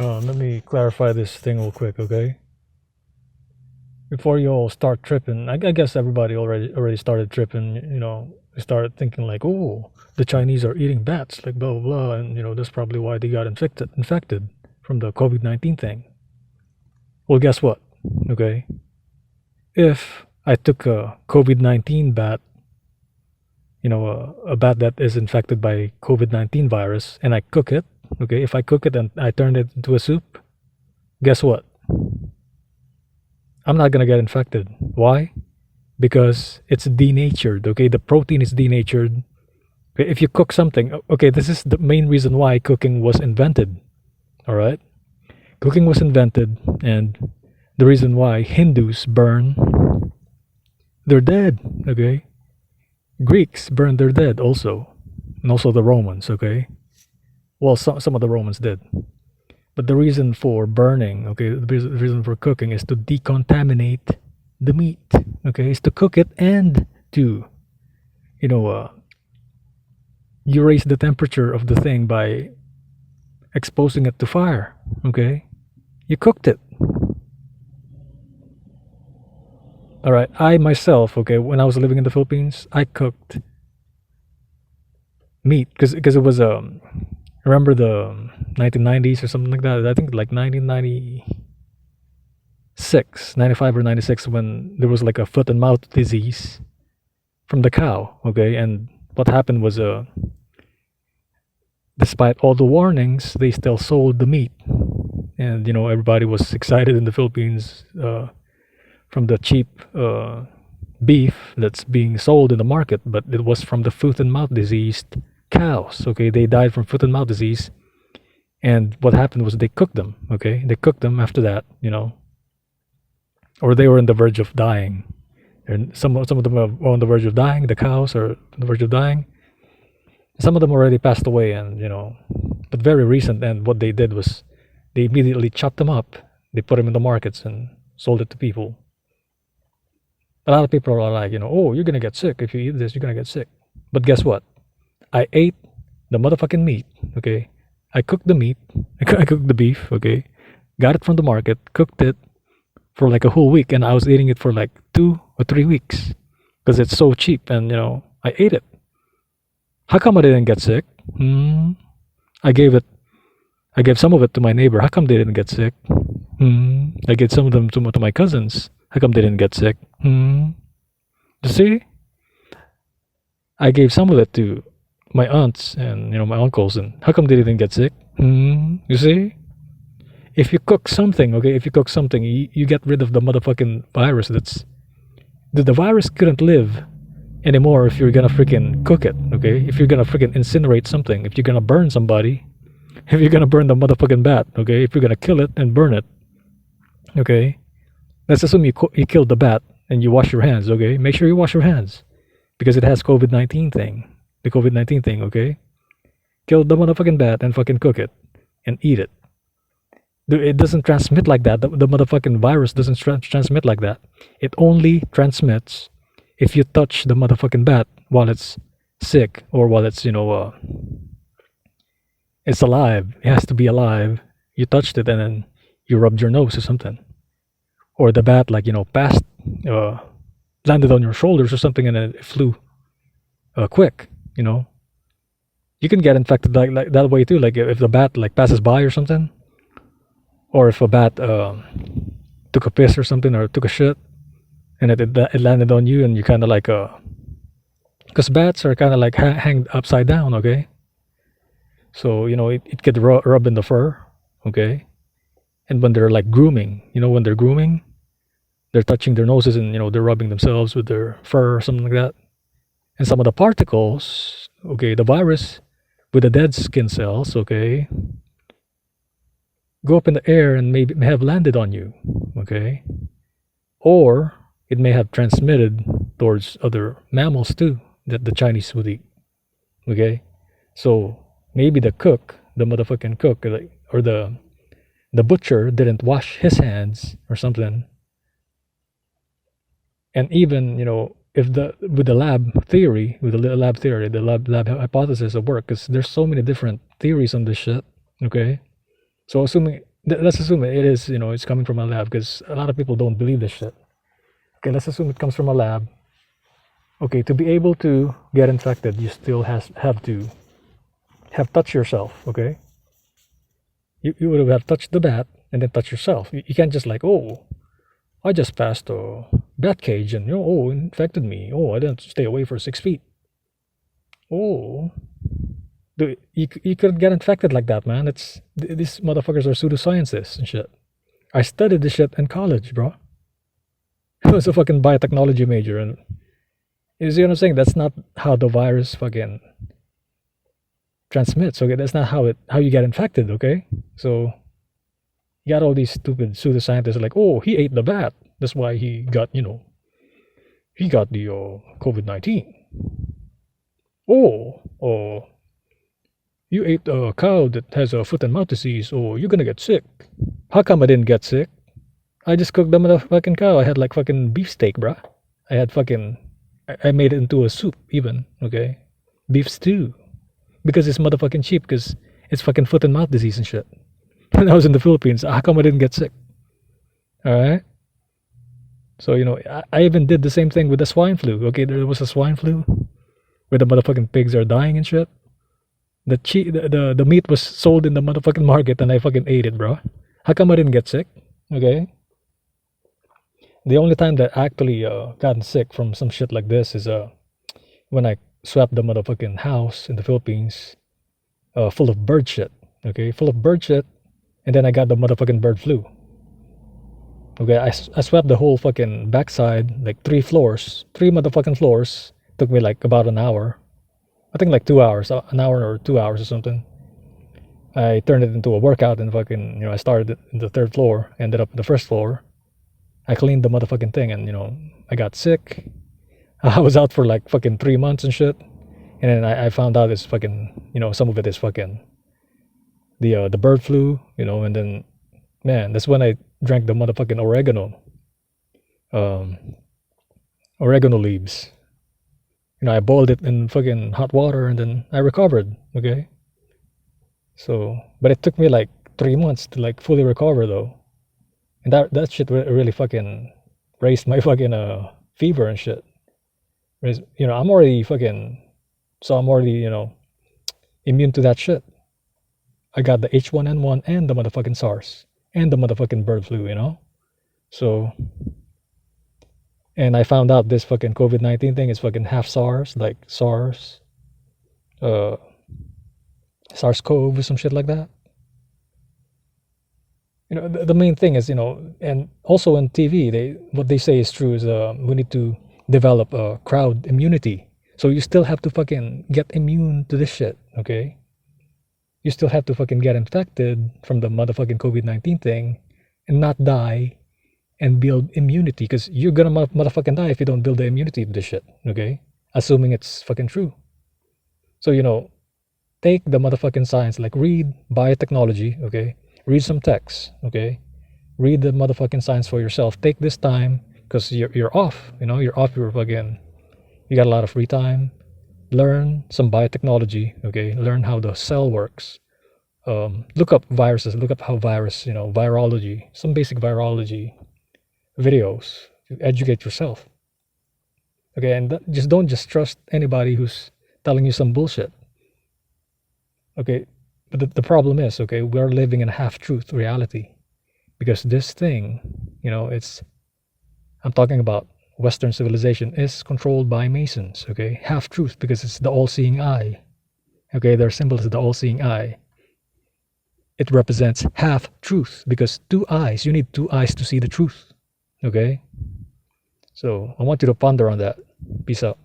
Let me clarify this thing real quick, okay? Before you all start tripping, I guess everybody already started tripping. They started thinking like, oh, the Chinese are eating bats, like blah blah blah, and that's probably why they got infected from the COVID-19 thing. Well, guess what? Okay, if I took a COVID-19 bat, a bat that is infected by COVID-19 virus, and I cook it, okay, if I cook it and I turn it into a soup, guess what? I'm not gonna get infected. Why? Because it's denatured, okay? The protein is denatured. If you cook something, okay, this is the main reason why cooking was invented, all right? Cooking was invented, and the reason why Hindus burn their dead, okay? Greeks burn their dead also, and also the Romans, okay? Well, some of the Romans did. But the reason for burning, okay, the reason for cooking is to decontaminate the meat, okay, is to cook it and to, you know, you raise the temperature of the thing by exposing it to fire, okay? You cooked it. All right, I myself, okay, when I was living in the Philippines, I cooked meat because it was remember the 1990s or something like that. I think like 1996, 95 or 96 when there was like a foot and mouth disease from the cow, okay? And what happened was despite all the warnings, they still sold the meat. And everybody was excited in the Philippines from the cheap beef that's being sold in the market, but it was from the foot and mouth diseased cows, okay? They died from foot and mouth disease. And what happened was they cooked them, okay? They cooked them after that, or they were on the verge of dying. And some of them are on the verge of dying. The cows are on the verge of dying. Some of them already passed away, and but very recent. And what they did was they immediately chopped them up. They put them in the markets and sold it to people. A lot of people are like, oh, you're gonna get sick if you eat this. You're gonna get sick. But guess what? I ate the motherfucking meat. Okay, I cooked the meat. I cooked the beef. Okay, got it from the market, cooked it for like a whole week, and I was eating it for like 2 or 3 weeks because it's so cheap, and I ate it. How come I didn't get sick? I gave some of it to my neighbor. How come they didn't get sick? I gave some of them to my cousins. How come they didn't get sick? You see? I gave some of it to my aunts and my uncles, and how come they didn't get sick? You see? If you cook something, okay, you get rid of the motherfucking virus. The virus couldn't live anymore if you're gonna freaking cook it, okay? If you're gonna freaking incinerate something, if you're gonna burn somebody, if you're gonna burn the motherfucking bat, okay? If you're gonna kill it and burn it, okay? Let's assume you killed the bat and you wash your hands, okay? Make sure you wash your hands because it has COVID-19 thing. The COVID-19 thing, okay? Kill the motherfucking bat and fucking cook it and eat it. It doesn't transmit like that. The motherfucking virus doesn't transmit like that. It only transmits if you touch the motherfucking bat while it's sick or while it's, it's alive. It has to be alive. You touched it and then you rubbed your nose or something. Or the bat, like, passed, landed on your shoulders or something and then it flew quick, You can get infected like that way too. Like if the bat like passes by or something. Or if a bat took a piss or something or took a shit and it landed on you and you kind of like because bats are kind of like hanged upside down, okay? So it could rub in the fur, okay? And when they're like grooming, when they're grooming, they're touching their noses and they're rubbing themselves with their fur or something like that. And some of the particles, okay, the virus with the dead skin cells, okay, go up in the air and may have landed on you, okay? Or it may have transmitted towards other mammals too that the Chinese would eat, okay? So maybe the motherfucking cook, or the butcher didn't wash his hands or something. And even, if with the lab theory, the lab hypothesis of work, because there's so many different theories on this shit, okay? So assuming let's assume it is, it's coming from a lab because a lot of people don't believe this shit. Okay, let's assume it comes from a lab. Okay, to be able to get infected, you still have to have touched yourself. Okay, you would have touched the bat and then touch yourself. You can't just like, oh, I just passed a bat cage and oh, infected me. Oh, I didn't stay away for 6 feet. Oh, you could get infected like that, man. These motherfuckers are pseudoscientists and shit. I studied this shit in college, bro. I was a fucking biotechnology major, and you see what I'm saying? That's not how the virus fucking transmits. Okay, that's not how you get infected. Okay, so you got all these stupid pseudoscientists like, oh, he ate the bat. That's why he got he got the COVID-19. Oh, you ate a cow that has a foot and mouth disease. Oh, you're gonna get sick. How come I didn't get sick? I just cooked the motherfucking cow. I had like fucking beefsteak, bruh. I had fucking. I made it into a soup, even. Okay, beef stew, because it's motherfucking cheap. Because it's fucking foot and mouth disease and shit. When I was in the Philippines, how come I didn't get sick? All right. So I even did the same thing with the swine flu. Okay, there was a swine flu, where the motherfucking pigs are dying and shit. The meat was sold in the motherfucking market, and I fucking ate it, bro. How come I didn't get sick? Okay. The only time that I actually gotten sick from some shit like this is when I swept the motherfucking house in the Philippines full of bird shit. Okay, full of bird shit, and then I got the motherfucking bird flu. Okay, I swept the whole fucking backside, like 3 floors, 3 motherfucking floors. Took me like about an hour. I think like 2 hours, an hour or 2 hours or something. I turned it into a workout and fucking, I started in the 3rd floor, ended up in the 1st floor. I cleaned the motherfucking thing and, I got sick. I was out for like fucking 3 months and shit. And then I found out it's fucking, some of it is fucking the bird flu, and then, man, that's when I drank the motherfucking oregano leaves. I boiled it in fucking hot water and then I recovered, okay? So, but it took me like 3 months to like fully recover though. And that shit really fucking raised my fucking fever and shit. I'm already fucking, so I'm already, immune to that shit. I got the H1N1 and the motherfucking SARS and the motherfucking bird flu, So, and I found out this fucking COVID-19 thing is fucking half SARS, like SARS, SARS-CoV or some shit like that. The main thing is, and also on TV, what they say is true is we need to develop a crowd immunity. So you still have to fucking get immune to this shit, okay? You still have to fucking get infected from the motherfucking COVID-19 thing and not die and build immunity, because you're gonna motherfucking die if you don't build the immunity of this shit, okay? Assuming it's fucking true. So, take the motherfucking science, like read biotechnology, okay? Read some text, okay? Read the motherfucking science for yourself. Take this time, because you're off, you're off your fucking, you got a lot of free time. Learn some biotechnology, okay? Learn how the cell works. Look up viruses, look up how virology, some basic virology videos to educate yourself. Okay, and don't trust anybody who's telling you some bullshit. Okay, but the problem is, okay, we're living in a half-truth reality, because this thing, I'm talking about Western civilization, is controlled by Masons, okay? Half-truth, because it's the all-seeing eye. Okay, their symbol is the all-seeing eye. It represents half-truth, because 2 eyes, you need 2 eyes to see the truth, okay? So I want you to ponder on that. Peace out.